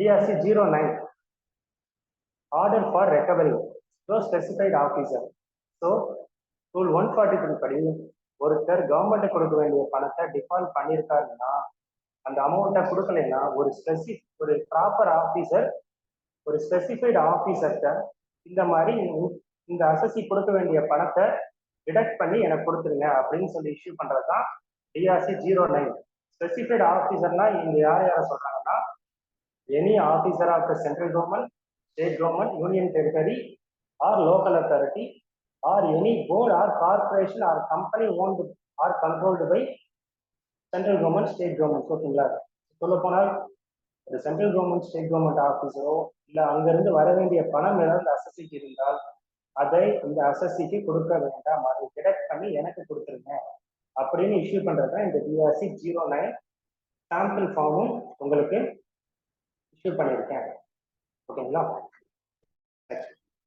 TRC 09 order for recovery so specified officer. So rule 143 படி ஒருத்தர் government கொடுக்க வேண்டிய பணத்தை டிஃபால்ட் பண்ணியிருக்காருன்னா அந்த அமௌண்ட்டை கொடுக்கலைன்னா ஒரு ப்ராப்பர் ஆஃபீஸர் ஒரு ஸ்பெசிஃபைடு ஆஃபீஸர்கிட்ட இந்த மாதிரி இந்த அசசி கொடுக்க வேண்டிய பணத்தை டிடக்ட் பண்ணி எனக்கு கொடுத்துருங்க அப்படின்னு சொல்லி இஷ்யூ பண்றது தான் டிஆர்சி 09. ஸ்பெசிஃபைடு ஆஃபீஸர்னா இங்க யார் யாரை சொல்றாங்கன்னா any officer of the central government, state government, union territory or local authority or any board or corporation or company owned or controlled by central government, state government. ஓகேங்களா? சொல்ல போனால் ஒரு சென்ட்ரல் கவர்மெண்ட், ஸ்டேட் கவர்மெண்ட் ஆஃபீஸரோ இல்லை அங்கிருந்து வர வேண்டிய பணம் ஏதாவது அசசிக்கு இருந்தால் அதை இந்த அசசிக்கு கொடுக்க வேண்டாம், அதை டிடக்ட் பண்ணி எனக்கு கொடுத்துருங்க அப்படின்னு இஷ்யூ பண்றது தான் இந்த டிஆர்சி 09. சாம்பிள் ஃபார்மும் உங்களுக்கு இஷ்யூ பண்ணியிருக்கேன். ஓகேங்களா?